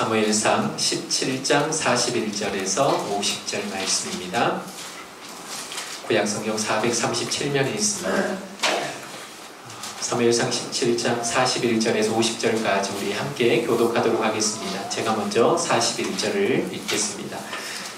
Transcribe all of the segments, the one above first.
사무엘상 17장 41절에서 50절 말씀입니다. 구약성경 437면에 있습니다. 사무엘상 17장 41절에서 50절까지 우리 함께 교독하도록 하겠습니다. 제가 먼저 41절을 읽겠습니다.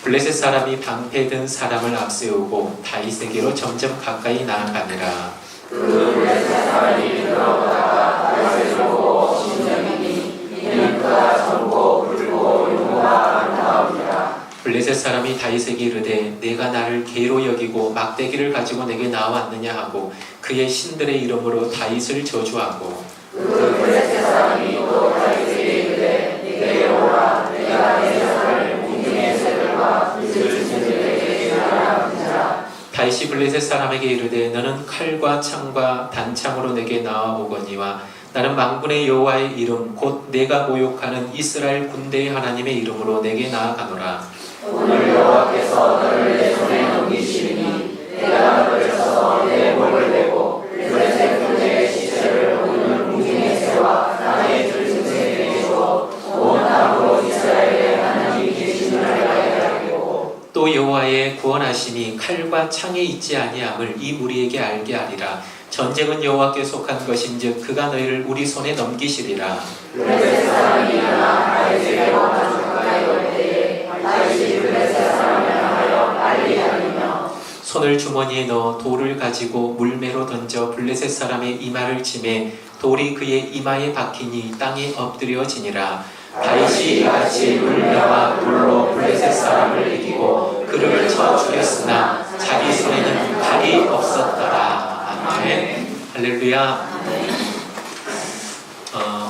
블레셋 사람이 방패든 사람을 앞세우고 다윗에게로 점점 가까이 나아가니라. 그 블레셋 사람이 들어오다가 다윗을 보고 심령이니 이는 그가 젊고 붉고 용모가 아름다우니라. 블레셋 사람이 다윗에게 이르되 내가 나를 개로 여기고 막대기를 가지고 내게 나왔느냐 하고 그의 신들의 이름으로 다윗을 저주하고 그 블레셋 사람이 또 다윗에게 이르되 네게 오라 내가 내 손을 궁중의 새들과 들을 신들에게 주라. 다윗이 블레셋 사람에게 이르되 너는 칼과 창과 단창으로 내게 나와오거니와 나는 만군의 여호와의 이름 곧 내가 모욕하는 이스라엘 군대의 하나님의 이름으로 내게 나아가노라. 오늘 여호와께서 너를 내 손에 넘기시리니 내가 너를 쳐서 내 목을 베고 블레셋 군대의 시체를 오는 궁중의 새와 나의 들짐승에게 주어 온 땅으로 이스라엘의 하나님이 계심을 알게 하리고 또 여호와의 구원하심이 칼과 창에 있지 아니함을 이 무리에게 알게 하리라. 전쟁은 여호와께 속한 것인즉 그가 너희를 우리 손에 넘기시리라. 블레셋 사람이 일어나 다윗에게로 가까이 올 때에 다윗이 블레셋 사람을 향하여 빨리 달리며 손을 주머니에 넣어 돌을 가지고 물매로 던져 블레셋 사람의 이마를 치매 돌이 그의 이마에 박히니 땅에 엎드려지니라. 다윗이 이같이 물매와 돌로 블레셋 사람을 이기고 그를 쳐 죽였으나 자기 손에는 칼이 없었더라. 아멘. 할렐루야.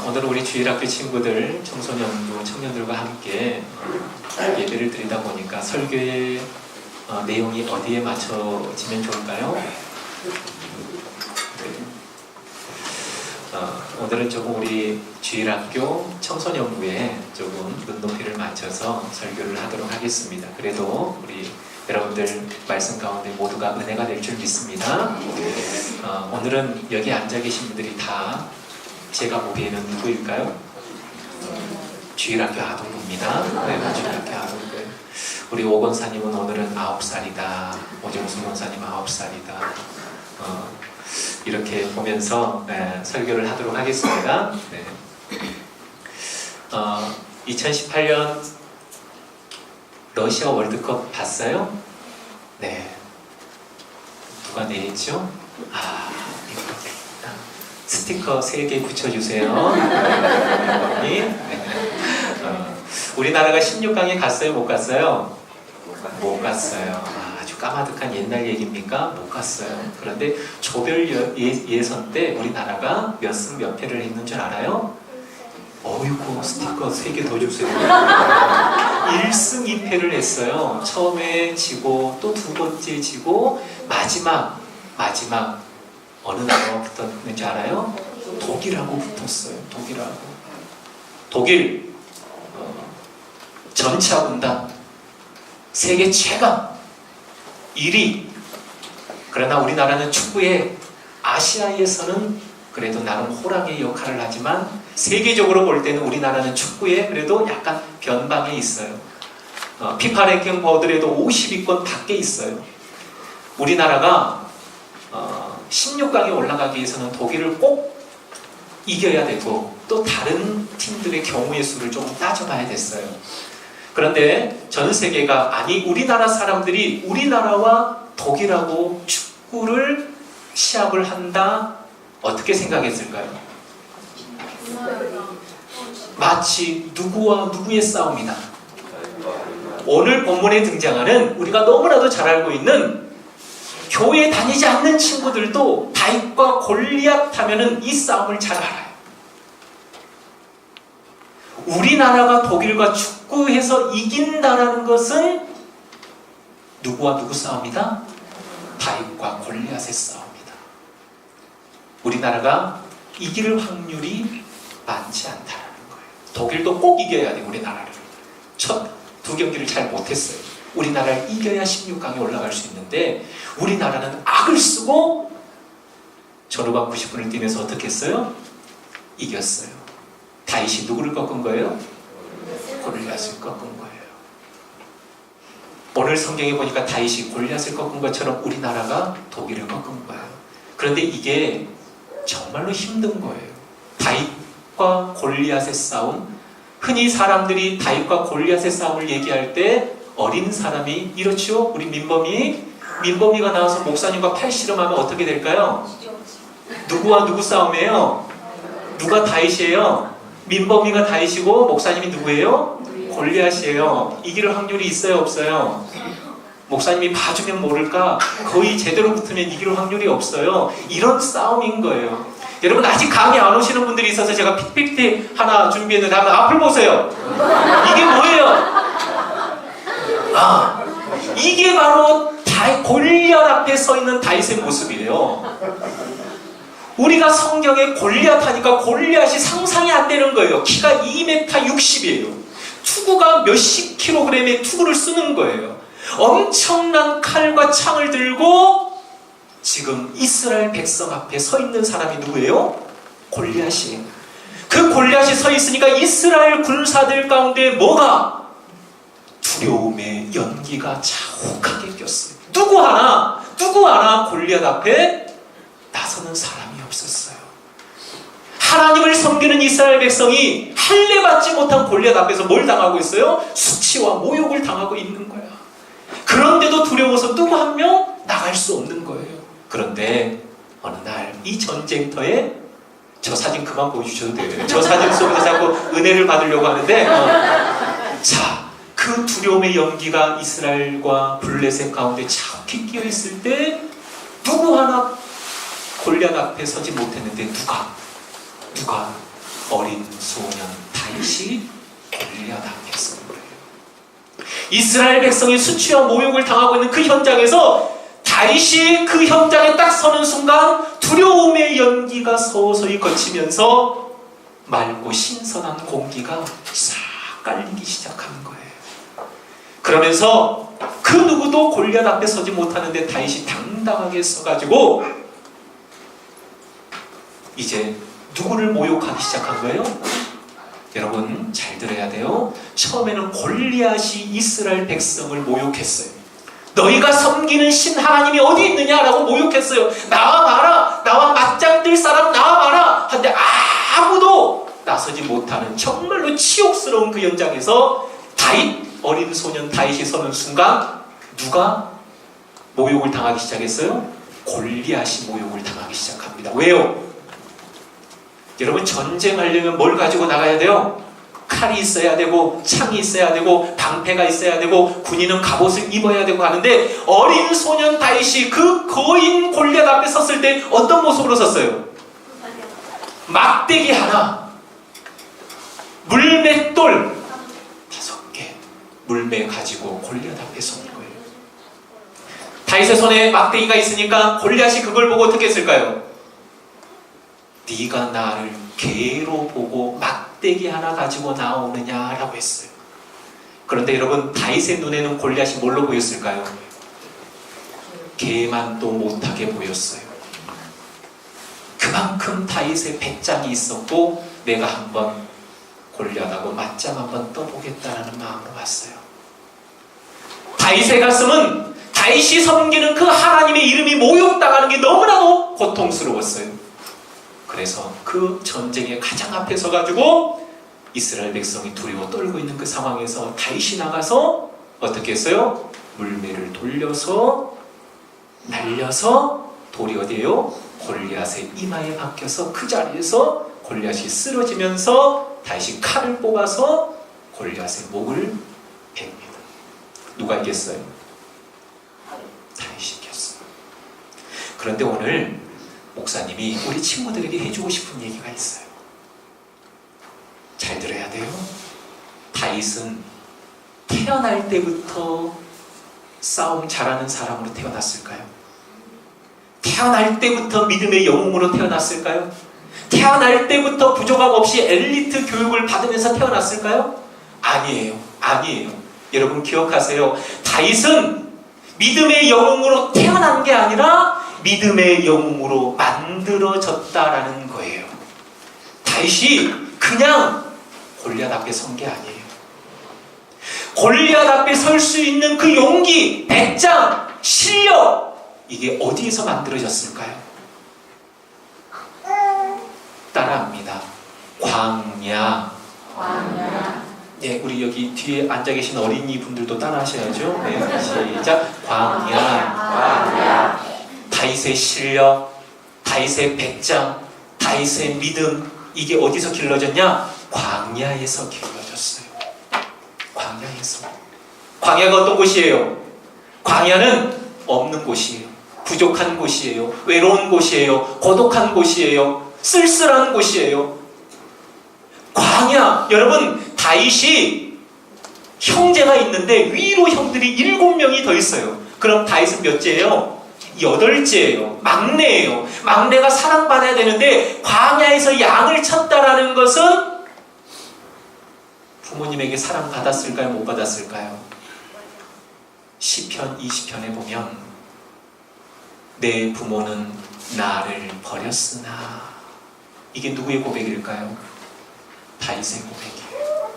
오늘은 우리 주일학교 친구들, 청소년부, 청년들과 함께 예배를 드리다 보니까 설교의 내용이 어디에 맞춰지면 좋을까요? 오늘은 조금 우리 주일학교 청소년부에 조금 눈높이를 맞춰서 설교를 하도록 하겠습니다. 그래도 우리 여러분들 말씀 가운데 모두가 은혜가 될 줄 믿습니다. 오늘은 여기 앉아 계신 분들이 다 제가 보기에는 누구일까요? 주일학교 아동부입니다. 네, 주일학교 아동부. 우리 오건사님은 오늘은 9살이다. 오정수 권사님 9살이다. 이렇게 보면서 설교를 하도록 하겠습니다. 네. 2018년 러시아 월드컵 봤어요? 네. 누가 내했죠? 스티커 3개 붙여주세요. 우리나라가 16강에 갔어요? 못 갔어요? 못 갔어요. 아주 까마득한 옛날 얘기입니까? 못 갔어요. 그런데 조별 예선 때 우리나라가 몇 승 몇 패를 했는 줄 알아요? 어이구, 스티커 3개 더 주세요. 1승 2패를 했어요. 처음에 지고 또 두 번째 지고 마지막 어느 나라와 붙었는지 알아요? 독일하고 붙었어요. 독일 전차군단 세계 최강 1위. 그러나 우리나라는 축구에 아시아에서는 그래도 나름 호랑이 역할을 하지만 세계적으로 볼 때는 우리나라는 축구에 그래도 약간 변방에 있어요. 피파 랭킹 보더라도 50위권 밖에 있어요. 우리나라가 16강에 올라가기 위해서는 독일을 꼭 이겨야 되고 또 다른 팀들의 경우의 수를 조금 따져봐야 됐어요. 그런데 전 세계가 아니 우리나라 사람들이 우리나라와 독일하고 축구를 시합을 한다 어떻게 생각했을까요? 마치 누구와 누구의 싸움이다. 오늘 본문에 등장하는 우리가 너무나도 잘 알고 있는 교회 다니지 않는 친구들도 다윗과 골리앗 하면은 이 싸움을 잘 알아요. 우리나라가 독일과 축구해서 이긴다라는 것은 누구와 누구 싸움이다? 다윗과 골리앗의 싸움이다. 우리나라가 이길 확률이 많지 않다는 거예요. 독일도 꼭 이겨야 돼. 우리나라를 첫 두 경기를 잘 못했어요. 우리나라를 이겨야 16강에 올라갈 수 있는데 우리나라는 악을 쓰고 전후반 90분을 뛰면서 어떻게 했어요? 이겼어요. 다윗이 누구를 꺾은 거예요? 골리앗을 꺾은 거예요. 오늘 성경에 보니까 다윗이 골리앗을 꺾은 것처럼 우리나라가 독일을 꺾은 거예요. 그런데 이게 정말로 힘든 거예요. 다윗과 골리앗의 싸움. 흔히 사람들이 다윗과 골리앗의 싸움을 얘기할 때 어린 사람이 이렇죠. 우리 민범이가 나와서 목사님과 팔씨름하면 어떻게 될까요? 누구와 누구 싸움이에요? 누가 다윗이에요? 민범이가 다윗이고 목사님이 누구예요? 골리앗이에요. 이길 확률이 있어요, 없어요? 목사님이 봐주면 모를까? 거의 제대로 붙으면 이길 확률이 없어요. 이런 싸움인 거예요. 여러분 아직 감이 안 오시는 분들이 있어서 제가 PPT 하나 준비했는데 한번 앞을 보세요. 이게 뭐예요? 이게 바로 골리앗 앞에 서 있는 다윗의 모습이에요. 우리가 성경에 골리앗 하니까 골리앗이 상상이 안 되는 거예요. 키가 2m 60이에요. 투구가 몇십 킬로그램의 투구를 쓰는 거예요. 엄청난 칼과 창을 들고 지금 이스라엘 백성 앞에 서 있는 사람이 누구예요? 골리앗이에요. 그 골리앗이 서 있으니까 이스라엘 군사들 가운데 뭐가? 두려움의 연기가 자욱하게 꼈어요. 누구 하나 골리앗 앞에 나서는 사람이 없었어요. 하나님을 섬기는 이스라엘 백성이 할례받지 못한 골리앗 앞에서 뭘 당하고 있어요? 수치와 모욕을 당하고 있는 거야. 그런데도 두려워서 누구 한 명 나갈 수 없는 거예요. 그런데 어느 날 이 전쟁터에 저 사진 그만 보여주셔도 돼요. 저 사진 속에서 자꾸 은혜를 받으려고 하는데 자, 그 두려움의 연기가 이스라엘과 블레셋 가운데 자욱히 끼어 있을 때 누구 하나 골리앗 앞에 서지 못했는데 누가 어린 소년 다윗이 골리앗 앞에 선 거예요. 이스라엘 백성이 수치와 모욕을 당하고 있는 그 현장에서 다윗이 그 현장에 딱 서는 순간 두려움의 연기가 서서히 거치면서 맑고 신선한 공기가 싹 깔리기 시작하는 거예요. 그러면서 그 누구도 골리앗 앞에 서지 못하는데 다윗이 당당하게 서가지고 이제 누구를 모욕하기 시작한 거예요? 여러분 잘 들어야 돼요. 처음에는 골리앗이 이스라엘 백성을 모욕했어요. 너희가 섬기는 신 하나님이 어디 있느냐라고 모욕했어요. 나와봐라. 나와 맞짱 뜰 사람 나와봐라. 한데 아무도 나서지 못하는 정말로 치욕스러운 그 현장에서 다윗, 어린 소년 다윗이 서는 순간 누가 모욕을 당하기 시작했어요? 골리앗이 모욕을 당하기 시작합니다. 왜요? 여러분 전쟁하려면 뭘 가지고 나가야 돼요? 칼이 있어야 되고 창이 있어야 되고 방패가 있어야 되고 군인은 갑옷을 입어야 되고 하는데 어린 소년 다윗이 그 거인 골리앗 앞에 섰을 때 어떤 모습으로 섰어요? 막대기 하나, 물맷돌 5개 물매 가지고 골리앗 앞에 선 거예요. 다윗의 손에 막대기가 있으니까 골리앗이 그걸 보고 어떻게 했을까요? 네가 나를 개로 보고 막대기 하나 가지고 나오느냐라고 했어요. 그런데 여러분 다윗의 눈에는 골리앗이 뭘로 보였을까요? 개만도 못하게 보였어요. 그만큼 다윗의 배짱이 있었고 내가 한번 골리앗하고 맞짱 한번 떠보겠다라는 마음으로 왔어요. 다윗의 가슴은 다윗이 섬기는 그 하나님의 이름이 모욕당하는 게 너무나도 고통스러웠어요. 그래서 그 전쟁의 가장 앞에 서가지고 이스라엘 백성이 두려워 떨고 있는 그 상황에서 다윗이 나가서 어떻게 했어요? 물매를 돌려서 날려서 돌이 어디에요? 골리앗의 이마에 박혀서 그 자리에서 골리앗이 쓰러지면서 다윗이 칼을 뽑아서 골리앗의 목을 팹니다. 누가 이겼어요? 다윗이 이겼어요. 그런데 오늘 목사님이 우리 친구들에게 해주고 싶은 얘기가 있어요. 잘 들어야 돼요. 다윗은 태어날 때부터 싸움 잘하는 사람으로 태어났을까요? 태어날 때부터 믿음의 영웅으로 태어났을까요? 태어날 때부터 부족함 없이 엘리트 교육을 받으면서 태어났을까요? 아니에요. 여러분 기억하세요. 다윗은 믿음의 영웅으로 태어난 게 아니라 믿음의 영웅으로 만들어졌다라는 거예요. 다윗이 그냥 골리앗 앞에 선 게 아니에요. 골리앗 앞에 설 수 있는 그 용기, 배짱, 실력, 이게 어디에서 만들어졌을까요? 따라합니다. 광야. 예, 우리 여기 뒤에 앉아 계신 어린이 분들도 따라하셔야죠. 네, 시작. 광야. 다윗의 실력, 다윗의 배짱, 다윗의 믿음, 이게 어디서 길러졌냐? 광야에서 길러졌어요. 광야에서. 광야가 어떤 곳이에요? 광야는 없는 곳이에요. 부족한 곳이에요. 외로운 곳이에요. 고독한 곳이에요. 쓸쓸한 곳이에요. 광야. 여러분, 다윗이 형제가 있는데 위로 형들이 7명이 더 있어요. 그럼 다윗은 몇째예요? 8째예요. 막내예요. 막내가 사랑받아야 되는데 광야에서 양을 쳤다라는 것은 부모님에게 사랑받았을까요? 못 받았을까요? 시편 20편에 보면 내 부모는 나를 버렸으나, 이게 누구의 고백일까요? 다윗의 고백이에요.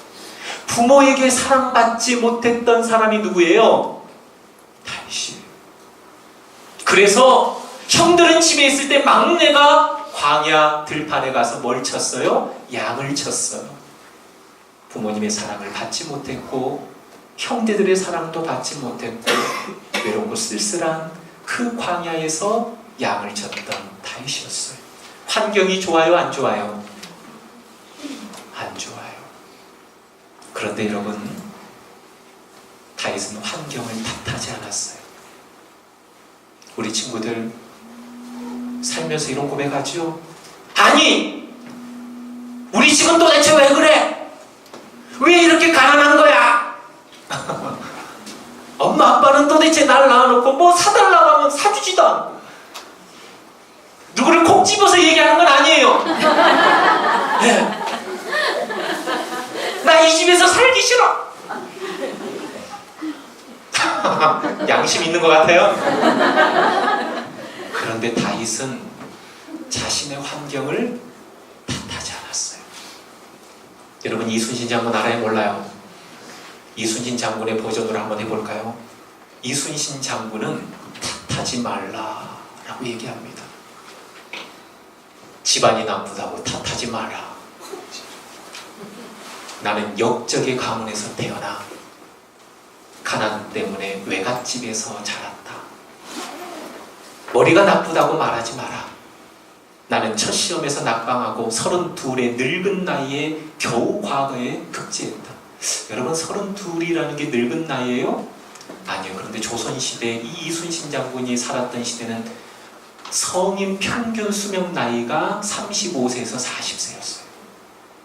부모에게 사랑받지 못했던 사람이 누구예요? 다윗이에요. 그래서 형들은 집에 있을 때 막내가 광야 들판에 가서 뭘 쳤어요? 양을 쳤어요. 부모님의 사랑을 받지 못했고 형제들의 사랑도 받지 못했고 외롭고 쓸쓸한 그 광야에서 양을 쳤던 다윗이었어요. 환경이 좋아요? 안 좋아요? 안 좋아요. 그런데 여러분, 다윗은 환경을 탓하지 않았어요. 우리 친구들 살면서 이런 고백하죠? 아니, 우리 집은 도대체 왜 그래? 왜 이렇게 가난한 거야? 엄마 아빠는 도대체 날 낳아놓고 뭐 사달라고 하면 사주지도 않고, 누구를 콕 집어서 얘기하는 건 아니에요. 네. 나 이 집에서 살기 싫어. 양심 있는 것 같아요. 그런데 다윗은 자신의 환경을 탓하지 않았어요. 여러분, 이순신 장군 알아요? 몰라요? 이순신 장군의 버전으로 한번 해볼까요? 이순신 장군은 탓하지 말라라고 얘기합니다. 집안이 나쁘다고 탓하지 마라. 나는 역적의 가문에서 태어나 가난 때문에 외갓집에서 자랐다. 머리가 나쁘다고 말하지 마라. 나는 첫 시험에서 낙방하고 32의 늙은 나이에 겨우 과거에 급제했다. 여러분, 32이라는 게 늙은 나이예요? 아니요. 그런데 조선시대 이 이순신 장군이 살았던 시대는 성인 평균 수명 나이가 35세에서 40세였어요.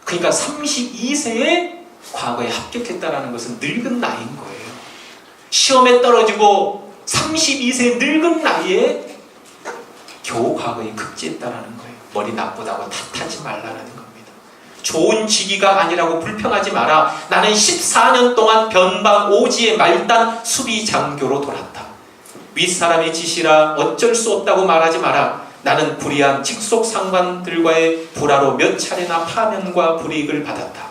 그러니까 32세에 과거에 합격했다는 것은 늙은 나이인 거예요. 시험에 떨어지고 32세 늙은 나이에 겨우 과거에 급제했다는 거예요. 머리 나쁘다고 탓하지 말라는 겁니다. 좋은 직위가 아니라고 불평하지 마라. 나는 14년 동안 변방 오지의 말단 수비 장교로 돌았다. 윗사람의 지시라 어쩔 수 없다고 말하지 마라. 나는 불의한 직속 상관들과의 불화로 몇 차례나 파면과 불이익을 받았다.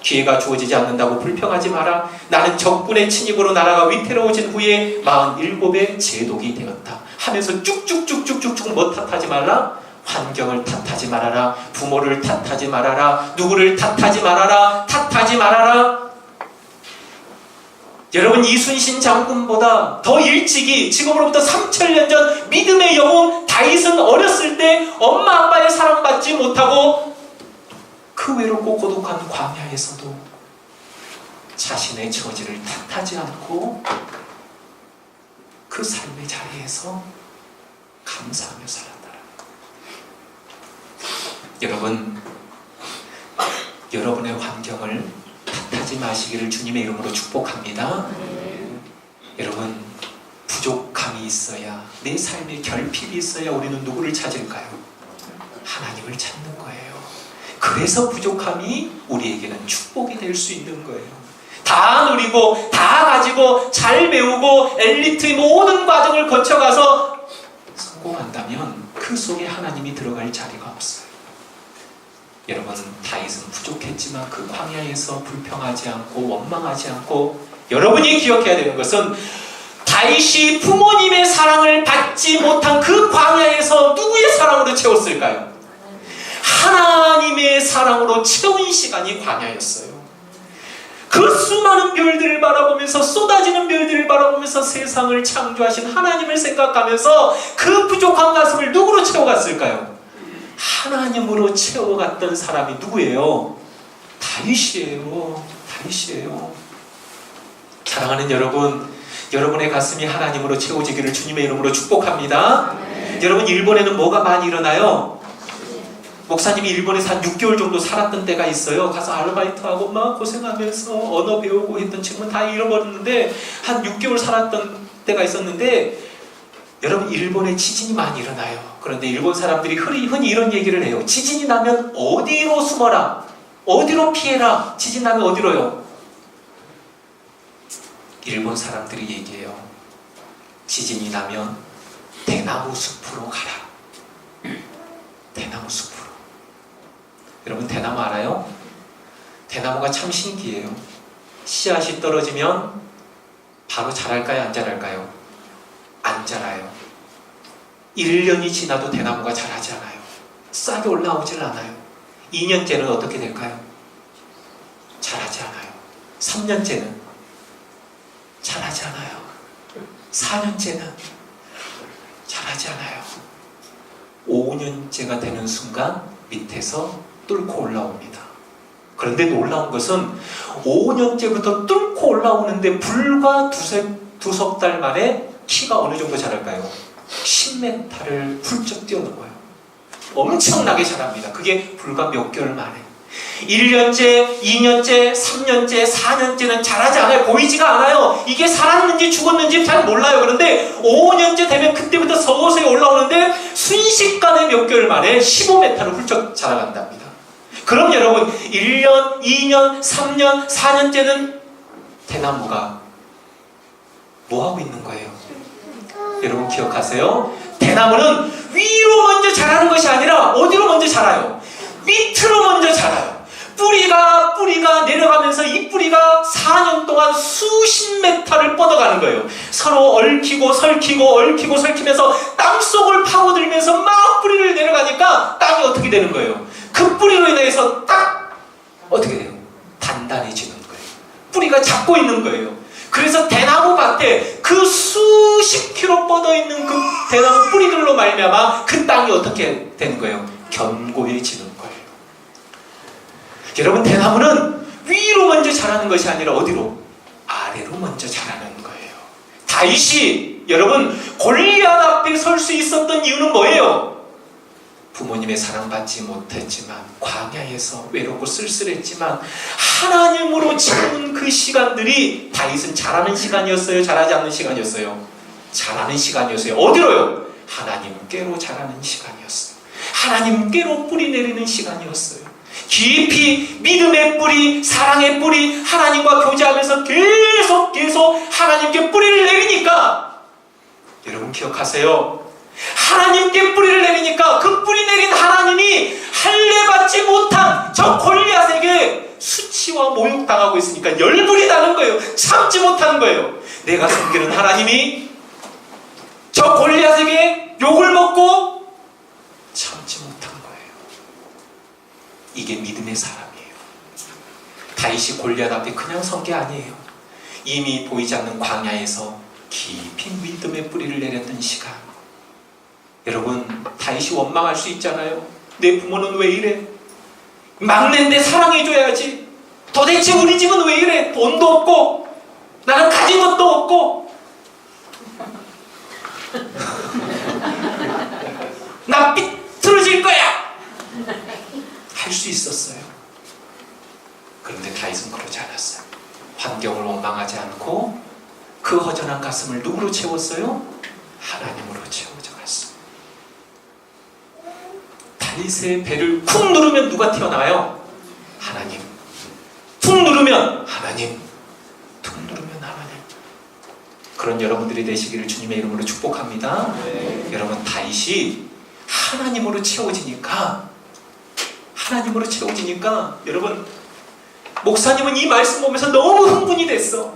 기회가 주어지지 않는다고 불평하지 마라. 나는 적군의 침입으로 나라가 위태로워진 후에 47의 제독이 되었다. 하면서 쭉쭉쭉쭉쭉 뭐 탓하지 말라? 환경을 탓하지 말아라. 부모를 탓하지 말아라. 누구를 탓하지 말아라. 탓하지 말아라. 여러분, 이순신 장군보다 더 일찍이, 지금으로부터 3000년 전 믿음의 영웅 다윗은 어렸을 때 엄마 아빠의 사랑받지 못하고 그 외롭고 고독한 광야에서도 자신의 처지를 탓하지 않고 그 삶의 자리에서 감사하며 살았다. 여러분, 여러분의 환경을 탓하지 마시기를 주님의 이름으로 축복합니다. 여러분, 부족함이 있어야, 내 삶에 결핍이 있어야 우리는 누구를 찾을까요? 하나님을 찾는 거예요. 그래서 부족함이 우리에게는 축복이 될 수 있는 거예요. 다 누리고 다 가지고 잘 배우고 엘리트의 모든 과정을 거쳐가서 성공한다면 그 속에 하나님이 들어갈 자리가 없어요. 여러분, 다윗은 부족했지만 그 광야에서 불평하지 않고 원망하지 않고 여러분이 기억해야 되는 것은 다윗이 부모님의 사랑을 받지 못한 그 광야에서 누구의 사랑으로 채웠을까요? 하나님의 사랑으로 채운 시간이 광야였어요. 그 수많은 별들을 바라보면서, 쏟아지는 별들을 바라보면서 세상을 창조하신 하나님을 생각하면서 그 부족한 가슴을 누구로 채워갔을까요? 하나님으로 채워갔던 사람이 누구예요? 다윗이에요. 다윗이에요. 사랑하는 여러분, 여러분의 가슴이 하나님으로 채워지기를 주님의 이름으로 축복합니다. 여러분, 일본에는 뭐가 많이 일어나요? 목사님이 일본에서 한 6개월 정도 살았던 때가 있어요. 가서 아르바이트하고 막 고생하면서 언어 배우고 했던 지금은 다 잃어버렸는데, 한 6개월 살았던 때가 있었는데, 여러분, 일본에 지진이 많이 일어나요. 그런데 일본 사람들이 흔히 이런 얘기를 해요. 지진이 나면 어디로 숨어라, 어디로 피해라. 지진 나면 어디로요? 일본 사람들이 얘기해요. 지진이 나면 대나무 숲으로 가라. 대나무 숲으로. 여러분, 대나무 알아요? 대나무가 참 신기해요. 씨앗이 떨어지면 바로 자랄까요? 안 자랄까요? 안 자라요. 1년이 지나도 대나무가 자라지 않아요. 싹이 올라오질 않아요. 2년째는 어떻게 될까요? 자라지 않아요. 3년째는 자라지 않아요. 4년째는 자라지 않아요. 5년째가 되는 순간 밑에서 뚫고 올라옵니다. 그런데 놀라운 것은 5년째부터 뚫고 올라오는데 불과 두석 달 만에 키가 어느 정도 자랄까요? 10m를 훌쩍 뛰어넘어요. 엄청나게 자랍니다. 그게 불과 몇 개월 만에. 1년째, 2년째, 3년째, 4년째는 자라지 않아요. 보이지가 않아요. 이게 살았는지 죽었는지 잘 몰라요. 그런데 5년째 되면 그때부터 서서히 올라오는데 순식간에 몇 개월 만에 15m를 훌쩍 자라간답니다. 그럼 여러분, 1년, 2년, 3년, 4년째는 대나무가 뭐하고 있는 거예요? 여러분 기억하세요? 대나무는 위로 먼저 자라는 것이 아니라 어디로 먼저 자라요? 밑으로 먼저 자라요. 뿌리가 내려가면서 이 뿌리가 4년 동안 수십 메타를 뻗어가는 거예요. 서로 얽히고 설키면서 땅속을 파고들면서 막 뿌리를 내려가니까 땅이 어떻게 되는 거예요? 그 뿌리로 인해서 딱 어떻게 돼요? 단단해지는 거예요. 뿌리가 잡고 있는 거예요. 그래서 대나무 밭에 그 수십 킬로 뻗어있는 그 대나무 뿌리들로 말미암아 그 땅이 어떻게 되는 거예요? 견고해지는 거예요. 여러분, 대나무는 위로 먼저 자라는 것이 아니라 어디로? 아래로 먼저 자라는 거예요. 다윗이 여러분 골리앗 앞에 설 수 있었던 이유는 뭐예요? 부모님의 사랑받지 못했지만, 광야에서 외롭고 쓸쓸했지만 하나님으로 채운 그 시간들이 다윗은 자라는 시간이었어요? 자라지 않는 시간이었어요? 자라는 시간이었어요. 어디로요? 하나님께로 자라는 시간이었어요. 하나님께로 뿌리 내리는 시간이었어요. 깊이 믿음의 뿌리, 사랑의 뿌리, 하나님과 교제하면서 계속 하나님께 뿌리를 내리니까, 여러분 기억하세요. 하나님께 뿌리를 내리니까 그 뿌리 내린 하나님이 할례받지 못한 저 골리앗에게 수치와 모욕당하고 있으니까 열불이 나는 거예요. 참지 못하는 거예요. 내가 섬기는 하나님이 저 골리앗에게 욕을 먹고 참지 못한 거예요. 이게 믿음의 사람이에요. 다윗이 골리앗 앞에 그냥 선 게 아니에요. 이미 보이지 않는 광야에서 깊이 믿음의 뿌리를 내렸던 시간. 여러분, 다윗이 원망할 수 있잖아요. 내 부모는 왜 이래? 막내인데 사랑해줘야지. 도대체 우리 집은 왜 이래? 돈도 없고 나는 가진 것도 없고 나 삐뚤어질 거야. 할 수 있었어요. 그런데 다윗은 그러지 않았어요. 환경을 원망하지 않고 그 허전한 가슴을 누구로 채웠어요? 하나님으로 채워져 갔어요. 다윗의 배를 쿵 누르면 누가 튀어나와요? 하나님. 툭 누르면 하나님. 툭 누르면 하나님. 그런 여러분들이 되시기를 주님의 이름으로 축복합니다. 네. 여러분, 다윗이 하나님으로 채워지니까 여러분, 목사님은 이 말씀 보면서 너무 흥분이 됐어.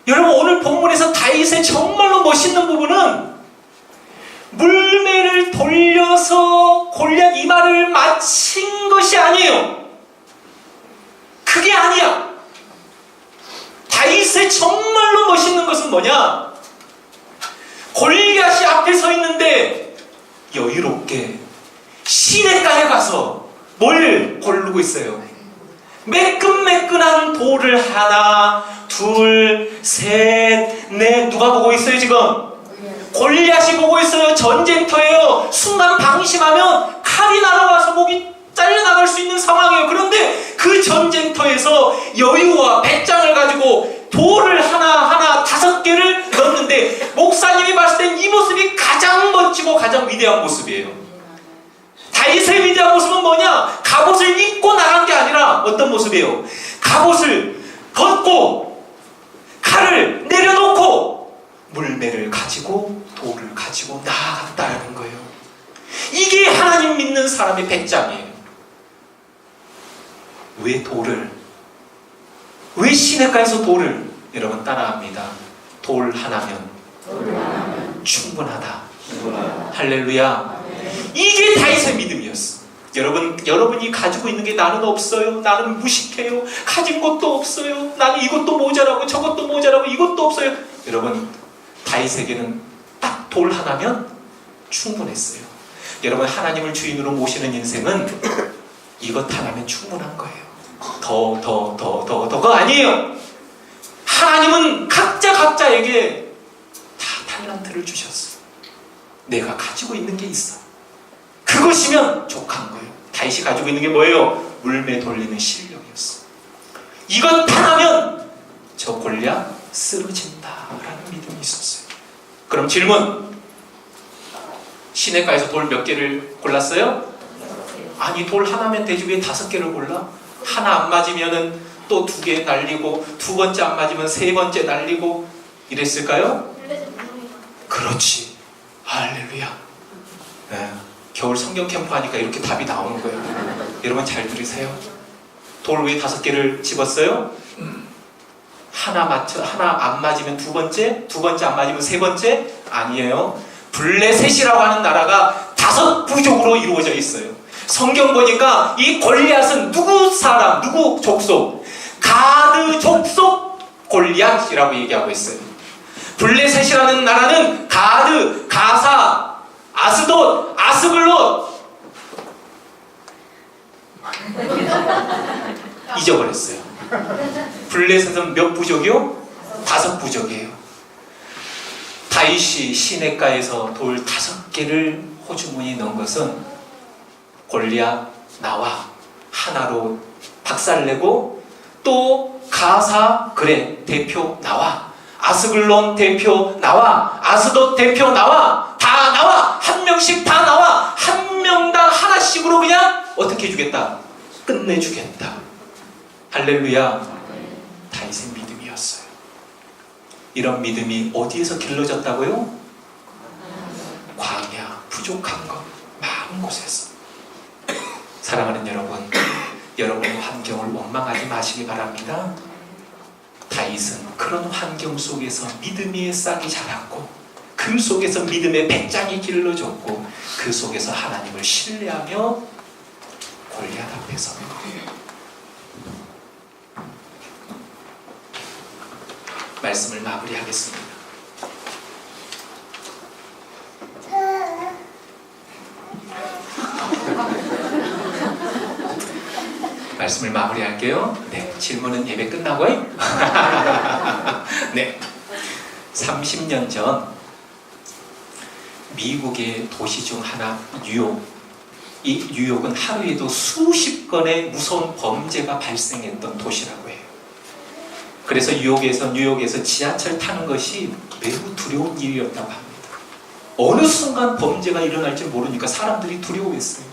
여러분, 오늘 본문에서 다윗의 정말로 멋있는 부분은 물매를 돌려서 골리앗 이마를 맞힌 것이 아니에요. 그게 아니야. 다윗의 정말로 멋있는 것은 뭐냐? 골리앗이 앞에 서 있는데 여유롭게 시냇가에 가서 뭘 고르고 있어요? 매끈매끈한 돌을 하나, 둘, 셋, 넷. 누가 보고 있어요 지금? 골리앗이 보고 있어요. 전쟁터예요. 순간 방심하면 칼이 날아와서 목이 잘려나갈 수 있는 상황이에요. 그런데 그 전쟁터에서 여유와 배짱을 가지고 돌을 하나하나 5개를 넣었는데, 목사님이 봤을 땐 이 모습이 가장 멋지고 가장 위대한 모습이에요. 다윗의 위대한 모습은 뭐냐? 갑옷을 입고 나간 게 아니라 어떤 모습이에요? 갑옷을 벗고 칼을 내려놓고 물매를 가지고 돌을 가지고 나아갔다는 거예요. 이게 하나님 믿는 사람의 배짱이에요. 왜 돌을? 왜 시냇가에서 돌을? 여러분 따라합니다. 돌 하나면 충분하다. 할렐루야. 이게 다윗의 믿음이었어. 여러분이 가지고 있는 게 나는 없어요. 나는 무식해요. 가진 것도 없어요. 나는 이것도 모자라고 저것도 모자라고 이것도 없어요. 여러분, 다윗에게는 딱 돌 하나면 충분했어요. 여러분, 하나님을 주인으로 모시는 인생은 이것 하나면 충분한 거예요. 더가 아니에요. 하나님은 각자에게 다 달란트를 주셨어. 내가 가지고 있는 게 있어. 그것이면 족한 거예요. 다윗이 가지고 있는 게 뭐예요? 물매 돌리는 실력이었어. 이것 하나면 저 골리앗 쓰러진다라는 믿음이 있었어요. 그럼 질문, 시냇가에서 돌 몇 개를 골랐어요? 아니, 돌 하나면 되지 왜 5개를 골라? 하나 안 맞으면은 또 2개 날리고, 2번째 안 맞으면 3번째 날리고 이랬을까요? 그렇지. 할렐루야. 네. 겨울 성경 캠프 하니까 이렇게 답이 나오는 거예요. 여러분 잘 들으세요. 돌 왜 5개를 집었어요? 하나 안 맞으면 2번째, 2번째 안 맞으면 3번째? 아니에요. 블레셋이라고 하는 나라가 5부족으로 이루어져 있어요. 성경 보니까 이 골리앗은 누구 사람, 누구 족속? 가드 족속 골리앗이라고 얘기하고 있어요. 블레셋이라는 나라는 가드, 가사, 아스돗, 아스글롯 잊어버렸어요. 블레셋은 몇 부족이요? 5부족이에요. 다윗이 시냇가에서 돌 5개를 호주머니에 넣은 것은 골리앗 나와 하나로 박살내고, 또 가사 그래 대표 나와, 아스글론 대표 나와, 아스돗 대표 나와, 다 나와. 한 명씩 다 나와. 한 명당 하나씩으로 그냥 어떻게 해주겠다? 끝내주겠다. 할렐루야. 다윗의 믿음이었어요. 이런 믿음이 어디에서 길러졌다고요? 광야, 부족한 것 많은 곳에서. 사랑하는 여러분, 여러분의 환경을 원망하지 마시기 바랍니다. 다윗은 그런 환경 속에서 믿음의 싹이 자랐고, 그 속에서 믿음의 배짱이 길러졌고, 그 속에서 하나님을 신뢰하며 골리앗 앞에 서는 거예요. 말씀을 마무리하겠습니다. 말씀을 마무리할게요. 네, 질문은 예배 끝나고요. 네, 30년 전 미국의 도시 중 하나 뉴욕. 이 뉴욕은 하루에도 수십 건의 무서운 범죄가 발생했던 도시라고 해요. 그래서 뉴욕에서 지하철 타는 것이 매우 두려운 일이었다고 합니다. 어느 순간 범죄가 일어날지 모르니까 사람들이 두려워했어요.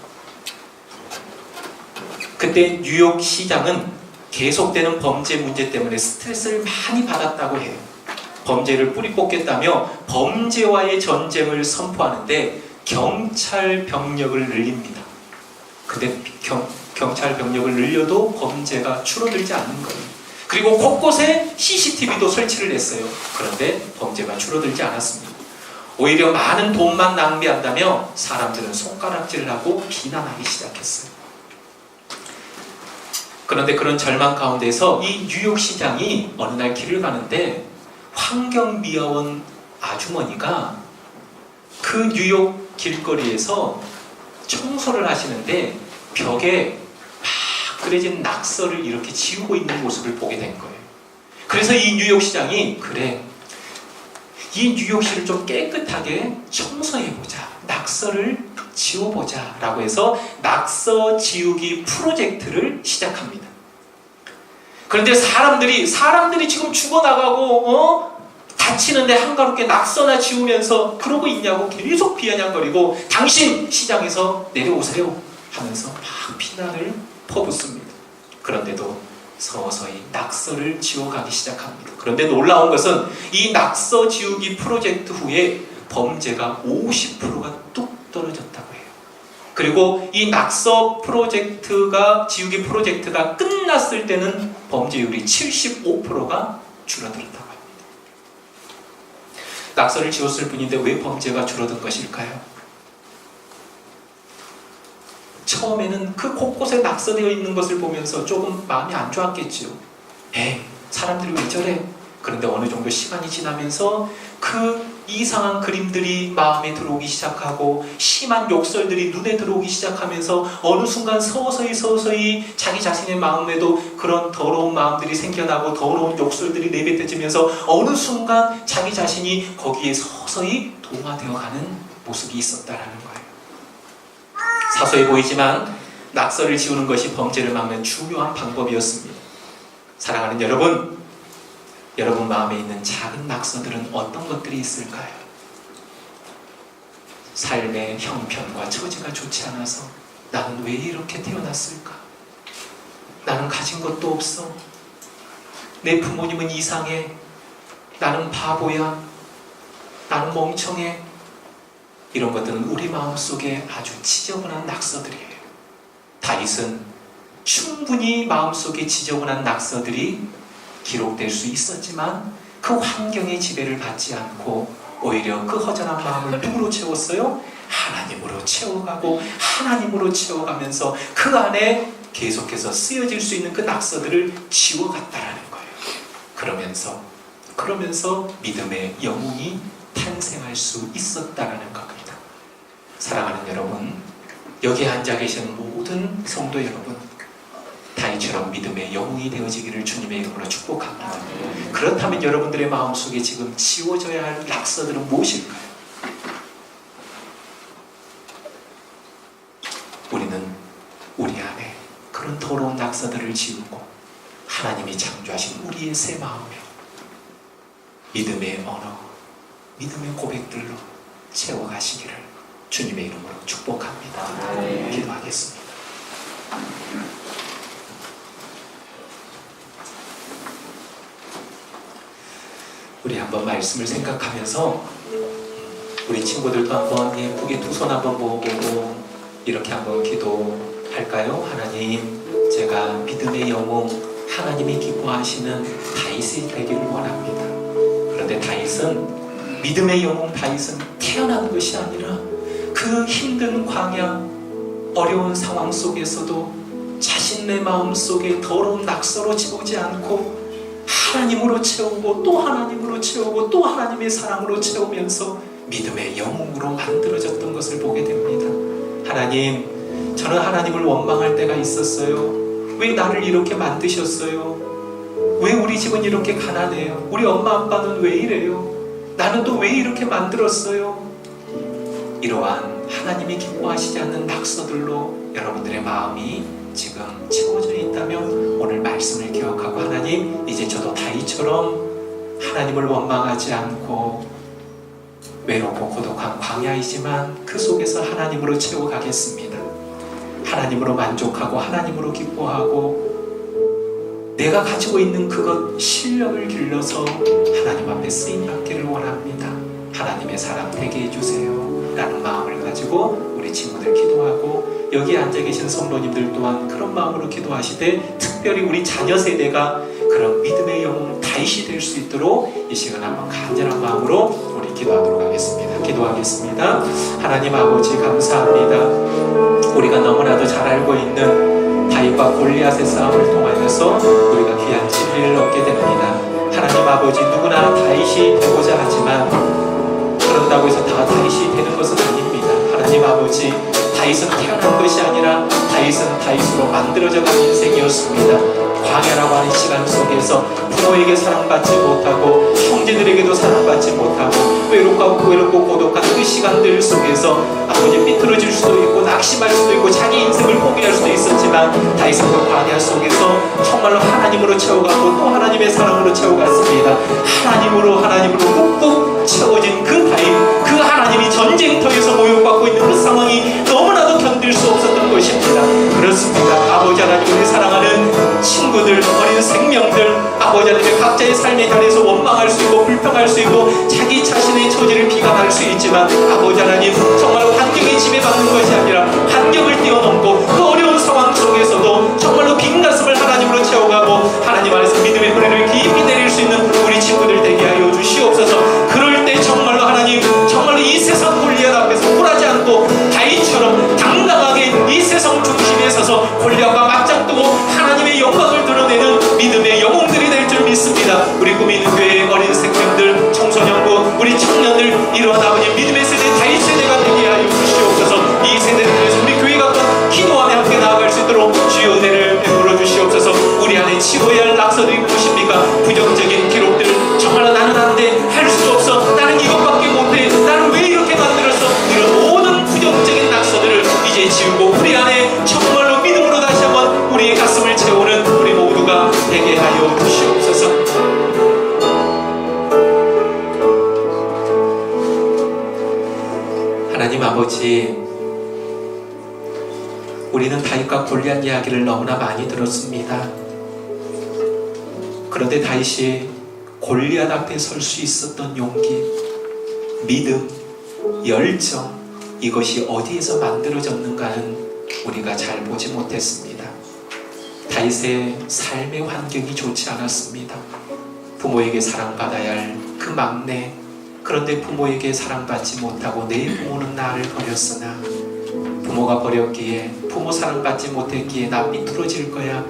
그때 뉴욕 시장은 계속되는 범죄 문제 때문에 스트레스를 많이 받았다고 해요. 범죄를 뿌리 뽑겠다며 범죄와의 전쟁을 선포하는데 경찰 병력을 늘립니다. 근데 경찰 병력을 늘려도 범죄가 줄어들지 않는 거예요. 그리고 곳곳에 CCTV도 설치를 했어요. 그런데 범죄가 줄어들지 않았습니다. 오히려 많은 돈만 낭비한다며 사람들은 손가락질을 하고 비난하기 시작했어요. 그런데 그런 절망 가운데서 이 뉴욕시장이 어느 날 길을 가는데 환경미화원 아주머니가 그 뉴욕 길거리에서 청소를 하시는데 벽에 막 그려진 낙서를 이렇게 지우고 있는 모습을 보게 된 거예요. 그래서 이 뉴욕시장이 그래, 이 뉴욕시를 좀 깨끗하게 청소해보자, 낙서를 지워보자 라고 해서 낙서 지우기 프로젝트를 시작합니다. 그런데 사람들이 지금 죽어나가고 다치는데 한가롭게 낙서나 지우면서 그러고 있냐고 계속 비아냥거리고 당신 시장에서 내려오세요 하면서 막 비난을 퍼붓습니다. 그런데도 서서히 낙서를 지워가기 시작합니다. 그런데 놀라운 것은 이 낙서 지우기 프로젝트 후에 범죄가 50%가 뚝 떨어졌다고 해요. 그리고 이 낙서 프로젝트가 지우기 프로젝트가 끝났을 때는 범죄율이 75%가 줄어들었다고 합니다. 낙서를 지웠을 뿐인데 왜 범죄가 줄어든 것일까요? 처음에는 그 곳곳에 낙서되어 있는 것을 보면서 조금 마음이 안 좋았겠지요. 사람들이 왜 저래? 그런데 어느 정도 시간이 지나면서 그 이상한 그림들이 마음에 들어오기 시작하고 심한 욕설들이 눈에 들어오기 시작하면서 어느 순간 서서히 자기 자신의 마음에도 그런 더러운 마음들이 생겨나고 더러운 욕설들이 내뱉어지면서 어느 순간 자기 자신이 거기에 서서히 동화되어가는 모습이 있었다라는 거예요. 사소해 보이지만 낙서를 지우는 것이 범죄를 막는 중요한 방법이었습니다. 사랑하는 여러분, 여러분 마음에 있는 작은 낙서들은 어떤 것들이 있을까요? 삶의 형편과 처지가 좋지 않아서 나는 왜 이렇게 태어났을까? 나는 가진 것도 없어. 내 부모님은 이상해. 나는 바보야. 나는 멍청해. 이런 것들은 우리 마음속에 아주 지저분한 낙서들이에요. 다윗은 충분히 마음속에 지저분한 낙서들이 기록될 수 있었지만 그 환경의 지배를 받지 않고 오히려 그 허전한 마음을 누구로 채웠어요? 하나님으로 채워가고 하나님으로 채워가면서 그 안에 계속해서 쓰여질 수 있는 그 낙서들을 지워갔다라는 거예요. 그러면서 믿음의 영웅이 탄생할 수 있었다라는 겁니다. 사랑하는 여러분, 여기에 앉아 계신 모든 성도 여러분, 다윗처럼 믿음의 영웅이 되어지기를 주님의 이름으로 축복합니다. 그렇다면 여러분들의 마음속에 지금 지워져야 할 낙서들은 무엇일까요? 우리는 우리 안에 그런 더러운 낙서들을 지우고 하나님이 창조하신 우리의 새 마음에 믿음의 언어, 믿음의 고백들로 채워가시기를 주님의 이름으로 축복합니다. 기도하겠습니다. 우리 한번 말씀을 생각하면서 우리 친구들도 한번 예쁘게 두 손 한번 모으고 이렇게 한번 기도할까요? 하나님, 제가 믿음의 영웅, 하나님이 기뻐하시는 다윗이 되기를 원합니다. 그런데 다윗은, 믿음의 영웅 다윗은 태어난 것이 아니라 그 힘든 광야, 어려운 상황 속에서도 자신의 마음속에 더러운 낙서로 지우지 않고 하나님으로 채우고 또 하나님으로 채우고 또 하나님의 사랑으로 채우면서 믿음의 영웅으로 만들어졌던 것을 보게 됩니다. 하나님, 저는 하나님을 원망할 때가 있었어요. 왜 나를 이렇게 만드셨어요? 왜 우리 집은 이렇게 가난해요? 우리 엄마 아빠는 왜 이래요? 나는 또 왜 이렇게 만들었어요? 이러한 하나님이 기뻐하시지 않는 낙서들로 여러분들의 마음이 지금 채워져 있다면 오늘 말씀을 기억하고, 하나님, 이제 저도 다윗처럼 하나님을 원망하지 않고 외롭고 고독한 광야이지만 그 속에서 하나님으로 채워가겠습니다. 하나님으로 만족하고 하나님으로 기뻐하고 내가 가지고 있는 그것 실력을 길러서 하나님 앞에 쓰임받기를 원합니다. 하나님의 사람 되게 해주세요 라는 마음을 가지고 우리 친구들 기도하고, 여기 앉아 계신 성도님들 또한 그런 마음으로 기도하시되 특별히 우리 자녀 세대가 그런 믿음의 영웅 다윗이 될 수 있도록 이 시간 한번 간절한 마음으로 우리 기도하도록 하겠습니다. 기도하겠습니다. 하나님 아버지 감사합니다. 우리가 너무나도 잘 알고 있는 다윗과 골리앗의 싸움을 통하여서 우리가 귀한 진리를 얻게 됩니다. 하나님 아버지, 누구나 다윗이 되고자 하지만 그런다고 해서 다 다윗이 되는 것은 아닙니다. 하나님 아버지, 다윗은 태어난 것이 아니라 다윗은 다윗으로 만들어져간 인생이었습니다. 광야라고 하는 시간 속에서 부모에게 사랑받지 못하고 형제들에게도 사랑받지 못하고 외롭고 고독한 그 시간들 속에서 아버지 삐뚤어질 수도 있고 낙심할 수도 있고 자기 인생을 포기할 수도 있었지만 다윗은 그 광야 속에서 정말로 하나님으로 채워갔고 또 하나님의 사랑으로 채워갔습니다. 하나님으로 꾹꾹 채워진 그 다윗, 그 하나님이 전쟁터에서 모욕받고 있는 그 상황이 너무나도 견딜 수 없었던 것입니다. 그렇습니다. 아버지 하나님, 우리 사랑하는 친구들, 어린 생명들, 아버지 하나님의 각자의 삶의 자리에서 원망할 수 있고 불평할 수 있고 자기 자신의 처지를 비관할 수 있지만 아버지 하나님, 정말 환경에 지배받는 것이 아니라 환경을 뛰어넘고 그 어려운 상황 속에서도 정말로 빈 가슴을 하나님으로 채워가고 하나님 안에서 믿음의 은혜를 깊이 내릴 수 있는 우리 친구들 되게 하여 주시옵소서. 그럴 때 정말로 하나님, 정말로 이 세상 골리앗 앞에서 굴하지 않고 다윗처럼 당당하게 이 세상 중심에 서서 골리앗과 맞짱뜨고 하나님의 영광을 드러내는 믿음의 영웅들이 될 줄 믿습니다. 우리 꿈이 있는 교회의 어린 생명들, 청소년부, 우리 청년들, 이러한 아버지 믿음의 세대, 다윗 세대가 되게 하여 주시옵소서. 이 세대를 위해서 우리 교회가 또 기도하며 함께 나아갈 수 있도록 주여 은혜를 베풀어 주시옵소서. 우리 안에 치고야 할 낙서들이 무엇입니까? 부정적인 기록들, 정말로 나는 안 돼, 할 수 없어, 나는 이것밖에 못해, 나는 왜 이렇게 만들었어, 이런 모든 부정적인 낙서들을 이제 지우고 우리 안에 정말로 믿음으로 다시 한번 우리의 가슴을 채우는 우리 모두가 되게 하여 주시옵소서. 하나님 아버지, 우리는 다윗과 골리앗 이야기를 너무나 많이 들었습니다. 그런데 다윗이 골리앗 앞에 설 수 있었던 용기, 믿음, 열정, 이것이 어디에서 만들어졌는가는 우리가 잘 보지 못했습니다. 다윗의 삶의 환경이 좋지 않았습니다. 부모에게 사랑받아야 할 그 막내, 그런데 부모에게 사랑받지 못하고 내 부모는 나를 버렸으나, 부모가 버렸기에, 부모 사랑받지 못했기에 나 삐뚤어질 거야,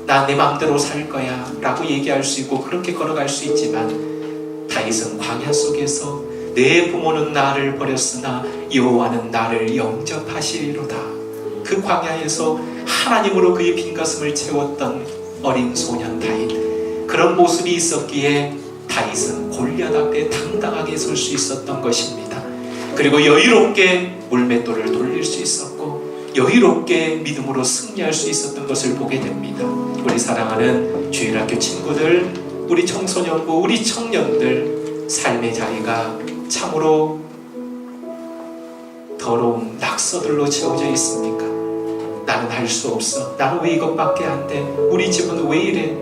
나 내 맘대로 살 거야 라고 얘기할 수 있고 그렇게 걸어갈 수 있지만, 다윗은 광야 속에서 내 부모는 나를 버렸으나 여호와는 나를 영접하시리로다, 그 광야에서 하나님으로 그의 빈가슴을 채웠던 어린 소년 다윗, 그런 모습이 있었기에 다윗은 골리앗 앞에 당당하게 설 수 있었던 것입니다. 그리고 여유롭게 물맷돌을 돌릴 수 있었고 여유롭게 믿음으로 승리할 수 있었던 것을 보게 됩니다. 우리 사랑하는 주일학교 친구들, 우리 청소년부, 우리 청년들, 삶의 자리가 참으로 더러운 낙서들로 채워져 있습니까? 나는 할 수 없어, 나는 왜 이것밖에 안 돼, 우리 집은 왜 이래,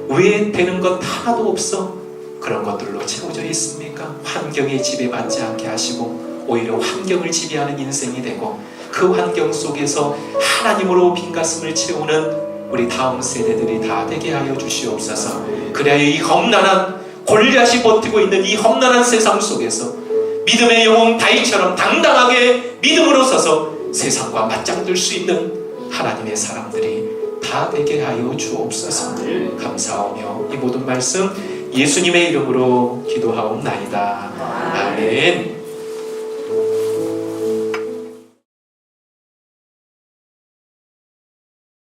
왜 되는 것 하나도 없어, 그런 것들로 채워져 있습니까? 환경에 지배받지 않게 하시고 오히려 환경을 지배하는 인생이 되고 그 환경 속에서 하나님으로 빈가슴을 채우는 우리 다음 세대들이 다 되게 하여 주시옵소서. 그래야 이 험난한 골리앗이 버티고 있는 이 험난한 세상 속에서 믿음의 영웅 다윗처럼 당당하게 믿음으로 서서 세상과 맞짱들 수 있는 하나님의 사람들이 다 되게 하여 주옵소서. 감사하며 이 모든 말씀 예수님의 이름으로 기도하옵나이다. 아멘.